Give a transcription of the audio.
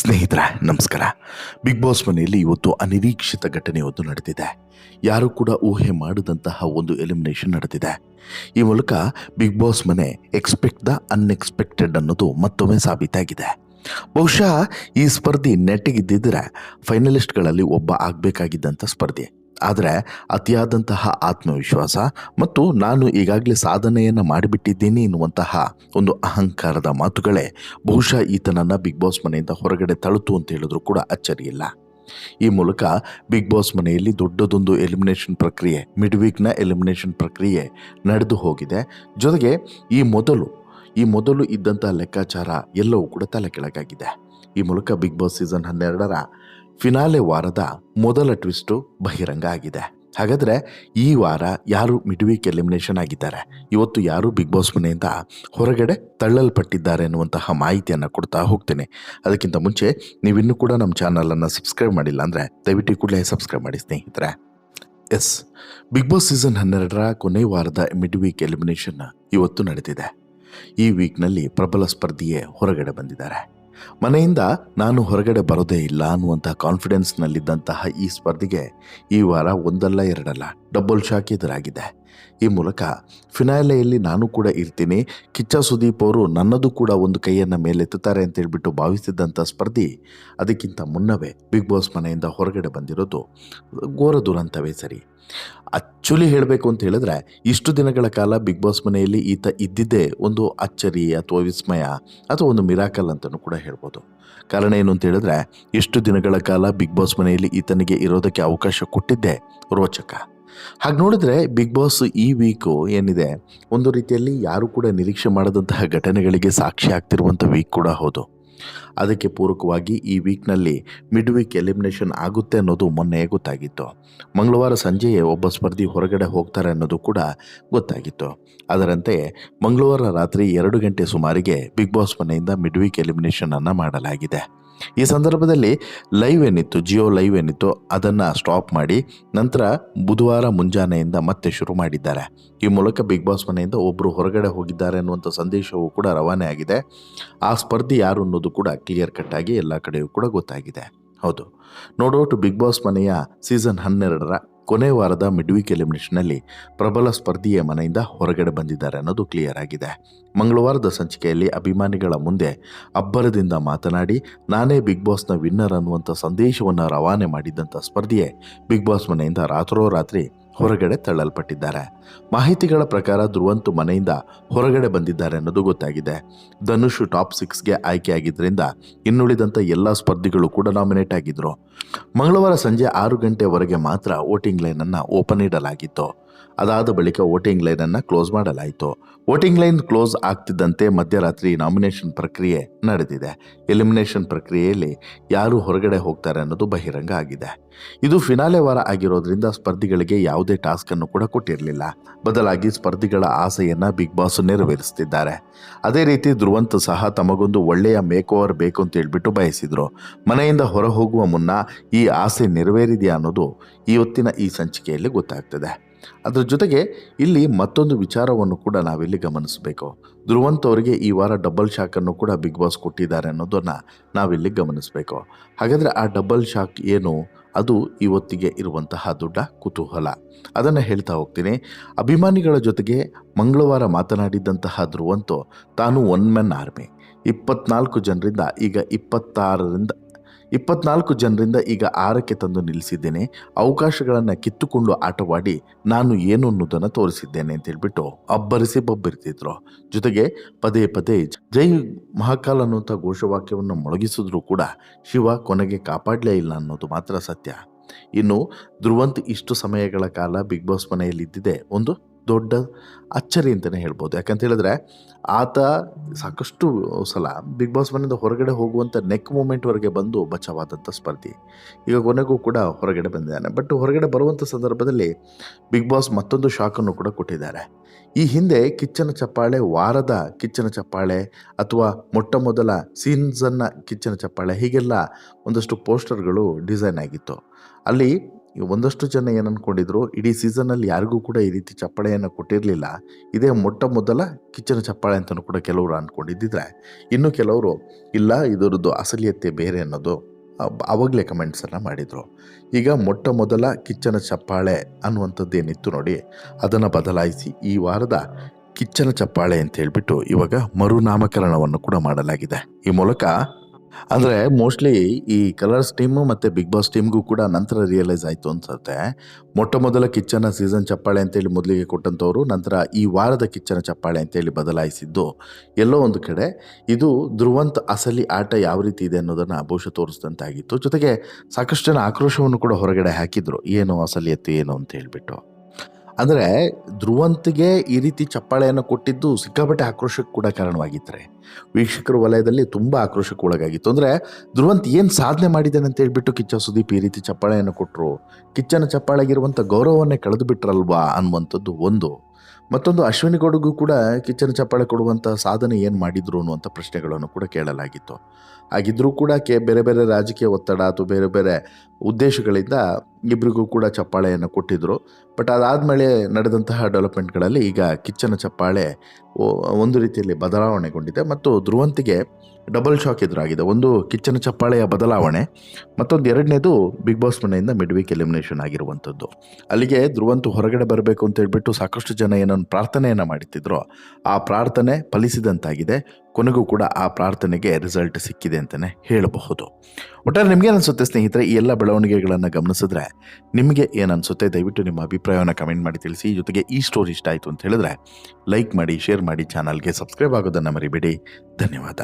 ಸ್ನೇಹಿತರೆ ನಮಸ್ಕಾರ. Big boss ಮನೆಯಲ್ಲಿ ಇವತ್ತು ಅನಿರೀಕ್ಷಿತ ಘಟನೆಯೊಂದು ನಡೆದಿದೆ. ಯಾರು ಕೂಡ ಊಹೆ ಮಾಡದಂತಹ ಒಂದು ಎಲಿಮಿನೇಷನ್ ನಡೆದಿದೆ. ಈ ಮೂಲಕ ಬಿಗ್ ಬಾಸ್ ಮನೆ ಎಕ್ಸ್ಪೆಕ್ಟ್ ದ ಅನ್ಎಕ್ಸ್ಪೆಕ್ಟೆಡ್ ಅನ್ನೋದು ಮತ್ತೊಮ್ಮೆ ಸಾಬೀತಾಗಿದೆ. ಬಹುಶಃ ಈ ಸ್ಪರ್ಧೆ ನೆಟ್ಟಿಗಿದ್ದಿದ್ರೆ ಫೈನಲಿಸ್ಟ್ಗಳಲ್ಲಿ ಒಬ್ಬ ಆಗಬೇಕಾಗಿದ್ದಂಥ ಸ್ಪರ್ಧೆ. ಆದರೆ ಅತಿಯಾದಂತಹ ಆತ್ಮವಿಶ್ವಾಸ ಮತ್ತು ನಾನು ಈಗಾಗಲೇ ಸಾಧನೆಯನ್ನು ಮಾಡಿಬಿಟ್ಟಿದ್ದೀನಿ ಎನ್ನುವಂತಹ ಒಂದು ಅಹಂಕಾರದ ಮಾತುಗಳೇ ಬಹುಶಃ ಈತನನ್ನು ಬಿಗ್ ಬಾಸ್ ಮನೆಯಿಂದ ಹೊರಗಡೆ ತಳ್ತು ಅಂತ ಹೇಳಿದ್ರು ಕೂಡ ಅಚ್ಚರಿಯಿಲ್ಲ. ಈ ಮೂಲಕ ಬಿಗ್ ಬಾಸ್ ಮನೆಯಲ್ಲಿ ದೊಡ್ಡದೊಂದು ಎಲಿಮಿನೇಷನ್ ಪ್ರಕ್ರಿಯೆ, ಮಿಡ್ ವೀಕ್ನ ಎಲಿಮಿನೇಷನ್ ಪ್ರಕ್ರಿಯೆ ನಡೆದು ಹೋಗಿದೆ. ಜೊತೆಗೆ ಈ ಮೊದಲು ಇದ್ದಂಥ ಲೆಕ್ಕಾಚಾರ ಎಲ್ಲವೂ ಕೂಡ ತಲೆ ಕೆಳಗಾಗಿದೆ. ಈ ಮೂಲಕ ಬಿಗ್ ಬಾಸ್ ಸೀಸನ್ 12ರ ಫಿನಾಲೆ ವಾರದ ಮೊದಲ ಟ್ವಿಸ್ಟು ಬಹಿರಂಗ ಆಗಿದೆ. ಹಾಗಾದರೆ ಈ ವಾರ ಯಾರು ಮಿಡ್ ವೀಕ್ ಎಲಿಮಿನೇಷನ್ ಆಗಿದ್ದಾರೆ, ಇವತ್ತು ಯಾರು ಬಿಗ್ ಬಾಸ್ ಮನೆಯಿಂದ ಹೊರಗಡೆ ತಳ್ಳಲ್ಪಟ್ಟಿದ್ದಾರೆ ಅನ್ನುವಂತಹ ಮಾಹಿತಿಯನ್ನು ಕೊಡ್ತಾ ಹೋಗ್ತೇನೆ. ಅದಕ್ಕಿಂತ ಮುಂಚೆ ನೀವಿನ್ನೂ ಕೂಡ ನಮ್ಮ ಚಾನಲನ್ನು ಸಬ್ಸ್ಕ್ರೈಬ್ ಮಾಡಿಲ್ಲ ಅಂದರೆ ದಯವಿಟ್ಟು ಕೂಡಲೇ ಸಬ್ಸ್ಕ್ರೈಬ್ ಮಾಡಿ ಸ್ನೇಹಿತರೆ. ಬಿಗ್ ಬಾಸ್ ಸೀಸನ್ 12ರ ಕೊನೆ ವಾರದ ಮಿಡ್ ವೀಕ್ ಎಲಿಮಿನೇಷನ್ ಇವತ್ತು ನಡೆದಿದೆ. ಈ ವೀಕ್ನಲ್ಲಿ ಪ್ರಬಲ ಸ್ಪರ್ಧಿಯೇ ಹೊರಗಡೆ ಬಂದಿದ್ದಾರೆ. ಮನೆಯಿಂದ ನಾನು ಹೊರಗಡೆ ಬರೋದೇ ಇಲ್ಲ ಅನ್ನುವಂಥ ಕಾನ್ಫಿಡೆನ್ಸ್ನಲ್ಲಿದ್ದಂತಹ ಈ ಸ್ಪರ್ಧೆಗೆ ಈ ವಾರ ಒಂದಲ್ಲ ಎರಡಲ್ಲ ಡಬಲ್ ಶಾಕ್ ಎದುರಾಗಿದೆ. ಈ ಮೂಲಕ ಫಿನಾಲೆಯಲ್ಲಿ ನಾನು ಕೂಡ ಇರ್ತೀನಿ, ಕಿಚ್ಚ ಸುದೀಪ್ ಅವರು ನನ್ನದು ಕೂಡ ಒಂದು ಕೈಯನ್ನು ಮೇಲೆತ್ತುತ್ತಾರೆ ಅಂತ ಹೇಳ್ಬಿಟ್ಟು ಭಾವಿಸಿದ್ದಂಥ ಸ್ಪರ್ಧಿ ಅದಕ್ಕಿಂತ ಮುನ್ನವೇ ಬಿಗ್ ಬಾಸ್ ಮನೆಯಿಂದ ಹೊರಗಡೆ ಬಂದಿರೋದು ಘೋರ ದುರಂತವೇ ಸರಿ. ಆ್ಯಕ್ಚುಲಿ ಹೇಳಬೇಕು ಅಂತ ಹೇಳಿದ್ರೆ ಇಷ್ಟು ದಿನಗಳ ಕಾಲ ಬಿಗ್ ಬಾಸ್ ಮನೆಯಲ್ಲಿ ಈತ ಇದ್ದಿದ್ದೇ ಒಂದು ಅಚ್ಚರಿ ಅಥವಾ ವಿಸ್ಮಯ ಅಥವಾ ಒಂದು ಮಿರಾಕಲ್ ಅಂತಲೂ ಕೂಡ ಹೇಳ್ಬೋದು. ಕಾರಣ ಏನು ಅಂತ ಹೇಳಿದ್ರೆ ಎಷ್ಟು ದಿನಗಳ ಕಾಲ ಬಿಗ್ ಬಾಸ್ ಮನೆಯಲ್ಲಿ ಈತನಿಗೆ ಇರೋದಕ್ಕೆ ಅವಕಾಶ ಕೊಟ್ಟಿದ್ದೇ ರೋಚಕ. ಹಾಗೆ ನೋಡಿದ್ರೆ ಬಿಗ್ ಬಾಸ್ ಈ ವೀಕು ಏನಿದೆ ಒಂದು ರೀತಿಯಲ್ಲಿ ಯಾರು ಕೂಡ ನಿರೀಕ್ಷೆ ಮಾಡದಂತಹ ಘಟನೆಗಳಿಗೆ ಸಾಕ್ಷಿ ಆಗ್ತಿರುವಂಥ ವೀಕ್ ಕೂಡ ಹೌದು. ಅದಕ್ಕೆ ಪೂರಕವಾಗಿ ಈ ವೀಕ್ನಲ್ಲಿ ಮಿಡ್ ವೀಕ್ ಎಲಿಮಿನೇಷನ್ ಆಗುತ್ತೆ ಅನ್ನೋದು ಮೊನ್ನೆ ಗೊತ್ತಾಗಿತ್ತು. ಮಂಗಳವಾರ ಸಂಜೆಯೇ ಒಬ್ಬ ಸ್ಪರ್ಧಿ ಹೊರಗಡೆ ಹೋಗ್ತಾರೆ ಅನ್ನೋದು ಕೂಡ ಗೊತ್ತಾಗಿತ್ತು. ಅದರಂತೆಯೇ ಮಂಗಳವಾರ ರಾತ್ರಿ 2 ಗಂಟೆ ಸುಮಾರಿಗೆ ಬಿಗ್ ಬಾಸ್ ಮನೆಯಿಂದ ಮಿಡ್ ವೀಕ್ ಎಲಿಮಿನೇಷನನ್ನು ಮಾಡಲಾಗಿದೆ. ಈ ಸಂದರ್ಭದಲ್ಲಿ ಜಿಯೋ ಲೈವ್ ಏನಿತ್ತು ಅದನ್ನು ಸ್ಟಾಪ್ ಮಾಡಿ ನಂತರ ಬುಧವಾರ ಮುಂಜಾನೆಯಿಂದ ಮತ್ತೆ ಶುರು ಮಾಡಿದ್ದಾರೆ. ಈ ಮೂಲಕ ಬಿಗ್ ಬಾಸ್ ಮನೆಯಿಂದ ಒಬ್ಬರು ಹೊರಗಡೆ ಹೋಗಿದ್ದಾರೆ ಅನ್ನುವಂಥ ಸಂದೇಶವೂ ಕೂಡ ರವಾನೆ ಆಗಿದೆ. ಆ ಸ್ಪರ್ಧಿ ಯಾರು ಅನ್ನೋದು ಕೂಡ ಕ್ಲಿಯರ್ ಕಟ್ ಆಗಿ ಎಲ್ಲ ಕಡೆಯೂ ಕೂಡ ಗೊತ್ತಾಗಿದೆ. ಹೌದು, ನೋ ಡೌಟ್ ಬಿಗ್ ಬಾಸ್ ಮನೆಯ ಸೀಸನ್ 12ರ ಕೊನೆ ವಾರದ ಮಿಡ್ ವೀಕ್ ಎಲಿಮಿನೇಷನ್ನಲ್ಲಿ ಪ್ರಬಲ ಸ್ಪರ್ಧಿಯ ಮನೆಯಿಂದ ಹೊರಗಡೆ ಬಂದಿದ್ದಾರೆ ಅನ್ನೋದು ಕ್ಲಿಯರ್ ಆಗಿದೆ. ಮಂಗಳವಾರದ ಸಂಚಿಕೆಯಲ್ಲಿ ಅಭಿಮಾನಿಗಳ ಮುಂದೆ ಅಬ್ಬರದಿಂದ ಮಾತನಾಡಿ ನಾನೇ ಬಿಗ್ ಬಾಸ್ನ ವಿನ್ನರ್ ಅನ್ನುವಂಥ ಸಂದೇಶವನ್ನು ರವಾನೆ ಮಾಡಿದ್ದಂಥ ಸ್ಪರ್ಧಿಯೇ ಬಿಗ್ ಬಾಸ್ ಮನೆಯಿಂದ ರಾತ್ರೋರಾತ್ರಿ ಹೊರಗಡೆ ತಳ್ಳಲ್ಪಟ್ಟಿದ್ದಾರೆ. ಮಾಹಿತಿಗಳ ಪ್ರಕಾರ ಧ್ರುವಂತ್ ಮನೆಯಿಂದ ಹೊರಗಡೆ ಬಂದಿದ್ದಾರೆ ಅನ್ನೋದು ಗೊತ್ತಾಗಿದೆ. ಧನುಷ್ ಟಾಪ್ 6ಗೆ ಆಯ್ಕೆಯಾಗಿದ್ದರಿಂದ ಇನ್ನುಳಿದಂಥ ಎಲ್ಲ ಸ್ಪರ್ಧಿಗಳು ಕೂಡ ನಾಮಿನೇಟ್ ಆಗಿದ್ದರು. ಮಂಗಳವಾರ ಸಂಜೆ 6 ಗಂಟೆವರೆಗೆ ಮಾತ್ರ ವೋಟಿಂಗ್ ಲೈನನ್ನು ಓಪನ್ ಇಡಲಾಗಿತ್ತು. ಅದಾದ ಬಳಿಕ ವೋಟಿಂಗ್ ಲೈನನ್ನು ಕ್ಲೋಸ್ ಮಾಡಲಾಯಿತು. ವೋಟಿಂಗ್ ಲೈನ್ ಕ್ಲೋಸ್ ಆಗ್ತಿದ್ದಂತೆ ಮಧ್ಯರಾತ್ರಿ ನಾಮಿನೇಷನ್ ಪ್ರಕ್ರಿಯೆ ನಡೆದಿದೆ. ಎಲಿಮಿನೇಷನ್ ಪ್ರಕ್ರಿಯೆಯಲ್ಲಿ ಯಾರು ಹೊರಗಡೆ ಹೋಗ್ತಾರೆ ಅನ್ನೋದು ಬಹಿರಂಗ ಆಗಿದೆ. ಇದು ಫಿನಾಲೆ ವಾರ ಆಗಿರೋದ್ರಿಂದ ಸ್ಪರ್ಧಿಗಳಿಗೆ ಯಾವುದೇ ಟಾಸ್ಕನ್ನು ಕೂಡ ಕೊಟ್ಟಿರಲಿಲ್ಲ. ಬದಲಾಗಿ ಸ್ಪರ್ಧಿಗಳ ಆಸೆಯನ್ನು ಬಿಗ್ ಬಾಸ್ ನೆರವೇರಿಸ್ತಿದ್ದಾರೆ. ಅದೇ ರೀತಿ ಧ್ರುವಂತ್ ಸಹ ತಮಗೊಂದು ಒಳ್ಳೆಯ ಮೇಕ್ ಓವರ್ ಬೇಕು ಅಂತ ಹೇಳ್ಬಿಟ್ಟು ಬಯಸಿದ್ರು. ಮನೆಯಿಂದ ಹೊರ ಹೋಗುವ ಮುನ್ನ ಈ ಆಸೆ ನೆರವೇರಿದೆಯಾ ಅನ್ನೋದು ಇವತ್ತಿನ ಈ ಸಂಚಿಕೆಯಲ್ಲಿ ಗೊತ್ತಾಗ್ತದೆ. ಅದರ ಜೊತೆಗೆ ಇಲ್ಲಿ ಮತ್ತೊಂದು ವಿಚಾರವನ್ನು ಕೂಡ ನಾವಿಲ್ಲಿ ಗಮನಿಸಬೇಕು. ಧ್ರುವಂತ್ ಅವರಿಗೆ ಈ ವಾರ ಡಬಲ್ ಶಾಕನ್ನು ಕೂಡ ಬಿಗ್ ಬಾಸ್ ಕೊಟ್ಟಿದ್ದಾರೆ ಅನ್ನೋದನ್ನು ನಾವಿಲ್ಲಿ ಗಮನಿಸಬೇಕು. ಹಾಗಾದರೆ ಆ ಡಬಲ್ ಶಾಕ್ ಏನು, ಅದು ಇವತ್ತಿಗೆ ಇರುವಂತಹ ದೊಡ್ಡ ಕುತೂಹಲ. ಅದನ್ನು ಹೇಳ್ತಾ ಹೋಗ್ತೀನಿ. ಅಭಿಮಾನಿಗಳ ಜೊತೆಗೆ ಮಂಗಳವಾರ ಮಾತನಾಡಿದ್ದಂತಹ ಧ್ರುವಂತ್ ತಾನು ಒನ್ ಮ್ಯಾನ್ ಆರ್ಮಿ 24 ಜನರಿಂದ ಈಗ 6ಕ್ಕೆ ತಂದು ನಿಲ್ಲಿಸಿದ್ದೇನೆ, ಅವಕಾಶಗಳನ್ನು ಕಿತ್ತುಕೊಂಡು ಆಟವಾಡಿ ನಾನು ಏನು ಅನ್ನೋದನ್ನು ತೋರಿಸಿದ್ದೇನೆ ಅಂತ ಹೇಳ್ಬಿಟ್ಟು ಅಬ್ಬರಿಸಿ ಬಬ್ಬಿರ್ತಿದ್ರು. ಜೊತೆಗೆ ಪದೇ ಪದೇ ಜೈ ಮಹಾಕಾಲ್ ಅನ್ನುವಂಥ ಘೋಷವಾಕ್ಯವನ್ನು ಮೊಳಗಿಸಿದ್ರು ಕೂಡ ಶಿವ ಕೊನೆಗೆ ಕಾಪಾಡಲೇ ಇಲ್ಲ ಅನ್ನೋದು ಮಾತ್ರ ಸತ್ಯ. ಇನ್ನು ಧ್ರುವಂತ್ ಇಷ್ಟು ಸಮಯಗಳ ಕಾಲ ಬಿಗ್ ಬಾಸ್ ಮನೆಯಲ್ಲಿ ಇದ್ದಿದೆ ಒಂದು ದೊಡ್ಡ ಅಚ್ಚರಿ ಅಂತಲೇ ಹೇಳ್ಬೋದು. ಯಾಕಂತ ಹೇಳಿದ್ರೆ ಆತ ಸಾಕಷ್ಟು ಸಲ ಬಿಗ್ ಬಾಸ್ ಮನೆಯಿಂದ ಹೊರಗಡೆ ಹೋಗುವಂಥ ನೆಕ್ ಮೂಮೆಂಟ್ವರೆಗೆ ಬಂದು ಬಚಾವಾದಂಥ ಸ್ಪರ್ಧಿ. ಈಗ ಕೊನೆಗೂ ಕೂಡ ಹೊರಗಡೆ ಬಂದಿದ್ದಾನೆ. ಬಟ್ ಹೊರಗಡೆ ಬರುವಂಥ ಸಂದರ್ಭದಲ್ಲಿ ಬಿಗ್ ಬಾಸ್ ಮತ್ತೊಂದು ಶಾಕನ್ನು ಕೂಡ ಕೊಟ್ಟಿದ್ದಾರೆ. ಈ ಹಿಂದೆ ಕಿಚ್ಚನ ಚಪ್ಪಾಳೆ, ವಾರದ ಕಿಚ್ಚನ ಚಪ್ಪಾಳೆ ಅಥವಾ ಮೊಟ್ಟ ಮೊದಲ ಸೀಸನ್ನ ಕಿಚ್ಚನ ಚಪ್ಪಾಳೆ, ಹೀಗೆಲ್ಲ ಒಂದಷ್ಟು ಪೋಸ್ಟರ್ಗಳು ಡಿಸೈನ್ ಆಗಿತ್ತು. ಅಲ್ಲಿ ಒಂದಷ್ಟು ಜನ ಏನು ಅಂದ್ಕೊಂಡಿದ್ರು, ಇಡೀ ಸೀಸನ್ನಲ್ಲಿ ಯಾರಿಗೂ ಕೂಡ ಈ ರೀತಿ ಚಪ್ಪಾಳೆಯನ್ನು ಕೊಟ್ಟಿರಲಿಲ್ಲ, ಇದೇ ಮೊಟ್ಟ ಮೊದಲ ಕಿಚ್ಚನ ಚಪ್ಪಾಳೆ ಅಂತಲೂ ಕೂಡ ಕೆಲವರು ಅಂದ್ಕೊಂಡಿದ್ದಿದ್ರೆ, ಇನ್ನು ಕೆಲವರು ಇಲ್ಲ ಇದರದ್ದು ಅಸಲಿಯತೆ ಬೇರೆ ಅನ್ನೋದು ಆವಾಗಲೇ ಕಮೆಂಟ್ಸನ್ನು ಮಾಡಿದರು. ಈಗ ಮೊಟ್ಟ ಮೊದಲ ಕಿಚ್ಚನ ಚಪ್ಪಾಳೆ ಅನ್ನುವಂಥದ್ದು ಏನಿತ್ತು ನೋಡಿ, ಅದನ್ನು ಬದಲಾಯಿಸಿ ಈ ವಾರದ ಕಿಚ್ಚನ ಚಪ್ಪಾಳೆ ಅಂತ ಹೇಳ್ಬಿಟ್ಟು ಇವಾಗ ಮರುನಾಮಕರಣವನ್ನು ಕೂಡ ಮಾಡಲಾಗಿದೆ. ಈ ಮೂಲಕ ಅಂದರೆ ಮೋಸ್ಟ್ಲಿ ಈ ಕಲರ್ಸ್ ಟೀಮು ಮತ್ತು ಬಿಗ್ ಬಾಸ್ ಟೀಮ್ಗೂ ಕೂಡ ನಂತರ ರಿಯಲೈಸ್ ಆಯಿತು ಅನ್ಸುತ್ತೆ. ಮೊಟ್ಟ ಮೊದಲ ಕಿಚ್ಚನ ಸೀಸನ್ ಚಪ್ಪಾಳೆ ಅಂತೇಳಿ ಮೊದಲಿಗೆ ಕೊಟ್ಟಂಥವ್ರು ನಂತರ ಈ ವಾರದ ಕಿಚ್ಚನ ಚಪ್ಪಾಳೆ ಅಂತೇಳಿ ಬದಲಾಯಿಸಿದ್ದು ಎಲ್ಲೋ ಒಂದು ಕಡೆ ಇದು ಧ್ರುವಂತ್ ಅಸಲಿ ಆಟ ಯಾವ ರೀತಿ ಇದೆ ಅನ್ನೋದನ್ನು ಬಹುಶಃ ತೋರಿಸಿದಂತಾಗಿತ್ತು. ಜೊತೆಗೆ ಸಾಕಷ್ಟು ಜನ ಆಕ್ರೋಶವನ್ನು ಕೂಡ ಹೊರಗಡೆ ಹಾಕಿದ್ರು, ಏನು ಅಸಲಿಯತ್ತು ಏನು ಅಂತ ಹೇಳ್ಬಿಟ್ಟು. ಅಂದರೆ ಧ್ರುವಂತ್ಗೆ ಈ ರೀತಿ ಚಪ್ಪಾಳೆಯನ್ನು ಕೊಟ್ಟಿದ್ದು ಸಿಕ್ಕಾಪಟ್ಟೆ ಆಕ್ರೋಶಕ್ಕೆ ಕೂಡ ಕಾರಣವಾಗಿದ್ದಾರೆ. ವೀಕ್ಷಕರ ವಲಯದಲ್ಲಿ ತುಂಬ ಆಕ್ರೋಶಕ್ಕೆ ಒಳಗಾಗಿತ್ತು. ಅಂದರೆ ಧ್ರುವಂತ್ ಏನು ಸಾಧನೆ ಮಾಡಿದ್ದಾನೆ ಅಂತ ಹೇಳ್ಬಿಟ್ಟು ಕಿಚ್ಚ ಸುದೀಪ್ ಈ ರೀತಿ ಚಪ್ಪಾಳೆಯನ್ನು ಕೊಟ್ಟರು, ಕಿಚ್ಚನ ಚಪ್ಪಾಳೆಗಿರುವಂಥ ಗೌರವವನ್ನೇ ಕಳೆದು ಬಿಟ್ರಲ್ವಾ ಅನ್ನುವಂಥದ್ದು ಒಂದು. ಮತ್ತೊಂದು, ಅಶ್ವಿನಿ ಗೌಡಗೂ ಕೂಡ ಕಿಚ್ಚನ ಚಪ್ಪಾಳೆ ಕೊಡುವಂಥ ಸಾಧನೆ ಏನು ಮಾಡಿದ್ರು ಅನ್ನುವಂಥ ಪ್ರಶ್ನೆಗಳನ್ನು ಕೂಡ ಕೇಳಲಾಗಿತ್ತು. ಹಾಗಿದ್ರೂ ಕೂಡ ಬೇರೆ ಬೇರೆ ರಾಜಕೀಯ ಒತ್ತಡ ಅಥವಾ ಬೇರೆ ಬೇರೆ ಉದ್ದೇಶಗಳಿಂದ ಇಬ್ಬರಿಗೂ ಕೂಡ ಚಪ್ಪಾಳೆಯನ್ನು ಕೊಟ್ಟಿದ್ದರು. ಬಟ್ ಅದಾದಮೇಲೆ ನಡೆದಂತಹ ಡೆವಲಪ್ಮೆಂಟ್ಗಳಲ್ಲಿ ಈಗ ಕಿಚ್ಚನ ಚಪ್ಪಾಳೆ ಒಂದು ರೀತಿಯಲ್ಲಿ ಬದಲಾವಣೆಗೊಂಡಿದೆ ಮತ್ತು ಧ್ರುವಂತಿಗೆ ಡಬಲ್ ಶಾಕ್ ಎದುರಾಗಿದೆ. ಒಂದು ಕಿಚ್ಚನ ಚಪ್ಪಾಳೆಯ ಬದಲಾವಣೆ, ಮತ್ತೊಂದು ಎರಡನೇದು ಬಿಗ್ ಬಾಸ್ ಮನೆಯಿಂದ ಮಿಡ್ ವೀಕ್ ಎಲಿಮಿನೇಷನ್ ಆಗಿರುವಂಥದ್ದು. ಅಲ್ಲಿಗೆ ಧ್ರುವಂತ್ ಹೊರಗಡೆ ಬರಬೇಕು ಅಂತ ಹೇಳ್ಬಿಟ್ಟು ಸಾಕಷ್ಟು ಜನ ಏನೊಂದು ಪ್ರಾರ್ಥನೆಯನ್ನು ಮಾಡುತ್ತಿದ್ರೋ ಆ ಪ್ರಾರ್ಥನೆ ಫಲಿಸಿದಂತಾಗಿದೆ. ಕೊನೆಗೂ ಕೂಡ ಆ ಪ್ರಾರ್ಥನೆಗೆ ರಿಸಲ್ಟ್ ಸಿಕ್ಕಿದೆ ಅಂತಲೇ ಹೇಳಬಹುದು. ಒಟ್ಟಾರೆ ನಿಮ್ಗೆ ಅನಿಸುತ್ತೆ ಸ್ನೇಹಿತರೆ, ಈ ಎಲ್ಲ ಬೆಳವಣಿಗೆಗಳನ್ನು ಗಮನಿಸಿದ್ರೆ ನಿಮಗೆ ಏನನ್ಸುತ್ತೆ? ದಯವಿಟ್ಟು ನಿಮ್ಮ ಅಭಿಪ್ರಾಯವನ್ನು ಕಮೆಂಟ್ ಮಾಡಿ ತಿಳಿಸಿ. ಜೊತೆಗೆ ಈ ಸ್ಟೋರಿ ಇಷ್ಟ ಆಯಿತು ಅಂತ ಹೇಳಿದ್ರೆ ಲೈಕ್ ಮಾಡಿ, ಶೇರ್ ಮಾಡಿ, ಚಾನಲ್ಗೆ ಸಬ್ಸ್ಕ್ರೈಬ್ ಆಗೋದನ್ನು ಮರಿಬೇಡಿ. ಧನ್ಯವಾದ.